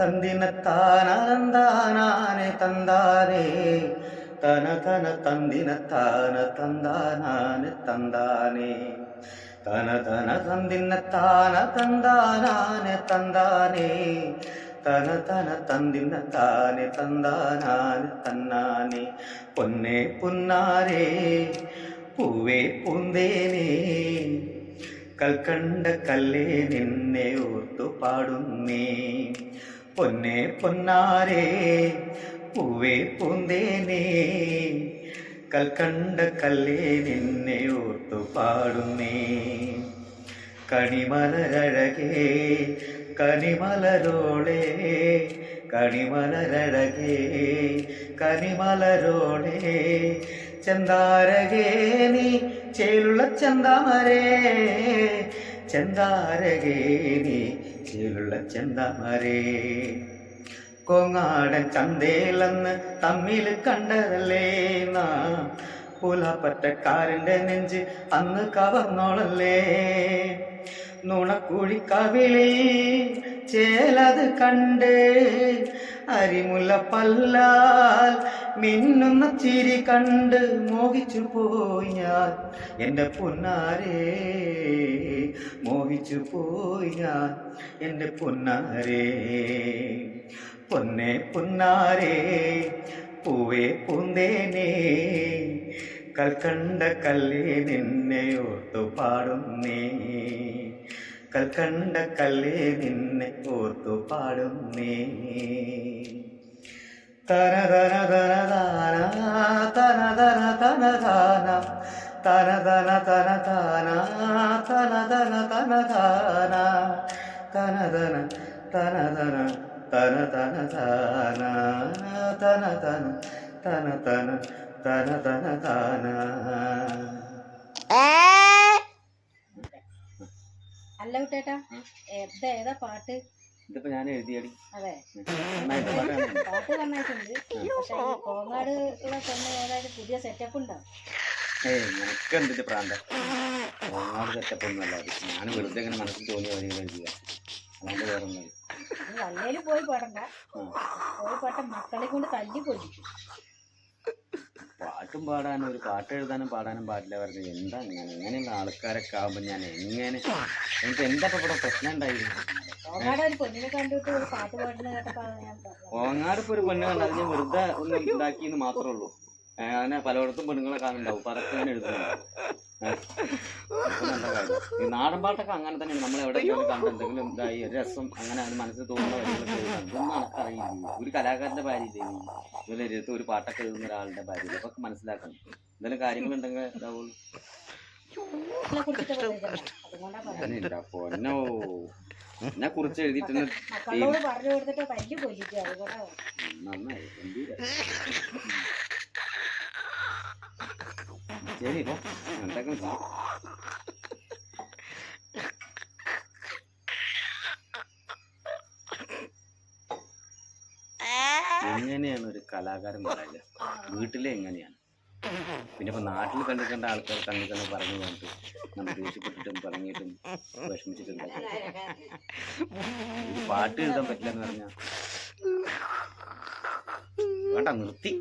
തന്ദിനത്താനന്ദാനാനെ തന്താനേ തന തന തന്ദിനത്താന തന്താനാനെ തന്താനേ തന തന തന്ദിനത്താന തന്താനാനെ തന്താനേ തന തന തന്ദിനത്താനെ തന്താനാനെ തന്നാനേ പൊന്നേ പുന്നാരേ പൂവേ പൂന്തേനേ കൽക്കണ്ട കല്ലേ നിന്നെ ഓർത്തു പാടുന്നേ പൊന്നേ പൊന്നാരേ പൂവേ പൂന്തേനേ കൽക്കണ്ട കല്ലേ നിന്നെ ഓർത്തു പാടുന്നേ കണിമലരഴകേ കണിമലരോളേ കണിമലരഴകേ കണിമലരോളേ ചെന്താരകേ നീ ചേലുള്ള ചെന്താമരേ ചെന്താരകേ നീ ചേലുള്ള ചെന്താമരേ കോങ്ങാടൻ ചന്തയിലെന്ന് തമ്മിൽ കണ്ടതല്ലേ നാ പുലപ്പറ്റക്കാരൻ്റെ നെഞ്ച് അന്ന് കവർന്നോളല്ലേ നുണക്കുഴിക്കവിളിൽ ചേലത് കണ്ട് അരിമുല്ല പല്ലാൽ മിന്നുന്ന ചിരി കണ്ട് മോഹിച്ചു പോയി ഞാൻ എൻ്റെ പൊന്നാരേ മോഹിച്ചു പോയി ഞാൻ എൻ്റെ പൊന്നാരേ പൊന്നേ പൊന്നാരേ പൂവേ പൂന്തേനേ കൽക്കണ്ട കല്ലേ നിന്നെ ഓർത്തു പാടുന്നേ കൽക്കണ്ട കല്ലേ നിന്നെ ഓർത്തു പാടുന്നേ തന തന തന താന തന തന തന തന തന താന തന തന തന താന തന തന തന തന തന താന തന തന തന തന തന തന താന. അല്ല കുട്ടേട്ടാ ഏതാ പാട്ട്? ഇതിപ്പോ ഞാൻ എഴുതിയടി. അതെ, പാട്ട് നന്നായിട്ടുണ്ട്. പക്ഷെ കോങ്ങാട് ഉള്ള പെണ്ണ് ഏതായാലും പുതിയ സെറ്റപ്പ് ഉണ്ടാവും. നിനക്ക് എന്തിന്റെ പ്രാന്ത? കോങ്ങാട് സെറ്റപ്പ് ഒന്നും അല്ല. ഞാൻ വെറുതെ ഇങ്ങനെ മനസ്സിൽ തോന്നിയ വരികൾ എഴുതിയ, അതുകൊണ്ട് വേറൊന്നും. വല്ലേലും പോയി പാടണ്ട, പോയി പാട്ട മക്കളെ കൊണ്ട് തല്ലി പൊടിക്കും. പാട്ടും പാടാനും ഒരു പാട്ട് എഴുതാനും പാടാനും പാടില്ല പറഞ്ഞത് എന്താ? ഇങ്ങനെയുള്ള ആൾക്കാരൊക്കെ ആകുമ്പോൾ ഞാൻ എങ്ങനെ, എനിക്ക് എന്താ ഇവിടെ പ്രശ്നം ഉണ്ടായിരുന്നു? കോങ്ങാട് ഒരു പെണ്ണിനെ കണ്ടിട്ട് ഒരു പാട്ട് പാടുന്ന കേട്ടപ്പോ കോങ്ങാട് ഇപ്പൊ ഒരു പെണ്ണ് കണ്ട അതിന് വെറുതെ ഒന്ന് ഉണ്ടാക്കിയെന്ന് മാത്രമേ ഉള്ളൂ. അങ്ങനെ പലയിടത്തും പെണ്ണുങ്ങളെ കാണുന്നുണ്ടാവും, അപ്പൊ അതൊക്കെ ഞാൻ എഴുതുന്നുണ്ടാവും. നല്ല കാര്യം. ഈ നാടൻ പാട്ടൊക്കെ അങ്ങനെ തന്നെ. നമ്മൾ എവിടെയെങ്കിലും കണ്ട് എന്തെങ്കിലും ഇതായി ഒരു രസം അങ്ങനെ അത് മനസ്സിൽ തോന്നുന്ന വരികളൊക്കെ എഴുതാം. ഇതൊന്നും അറിയില്ല. ഒരു കലാകാരന്റെ ഭാര്യ ഇതുപോലെ എഴുത്ത് ഒരു പാട്ടൊക്കെ എഴുതുന്ന ഒരാളുടെ ഭാര്യ, അതൊക്കെ മനസ്സിലാക്കണം. എന്തെങ്കിലും കാര്യങ്ങളുണ്ടെങ്കിൽ ഇതാവുള്ളൂ. പൊന്നോ, എന്നെ കുറിച്ച് എഴുതിയിട്ടുണ്ട് നന്നായി. ശരി, എന്തൊക്കെ എങ്ങനെയാണ് ഒരു കലാകാരൻ പറയുക? വീട്ടിലെ എങ്ങനെയാണ്, പിന്നെ ഇപ്പൊ നാട്ടിൽ കണ്ടിക്കേണ്ട ആൾക്കാർ കണ്ടിക്കണ്ട് പറഞ്ഞു പോയിട്ട് നമ്മൾ ദേഷ്യപ്പെട്ടിട്ടും പറഞ്ഞിട്ടും വിഷമിച്ചിട്ടും പാട്ട് എഴുതാൻ പറ്റില്ല എന്ന് പറഞ്ഞാൽ വേണ്ട, നിർത്തി.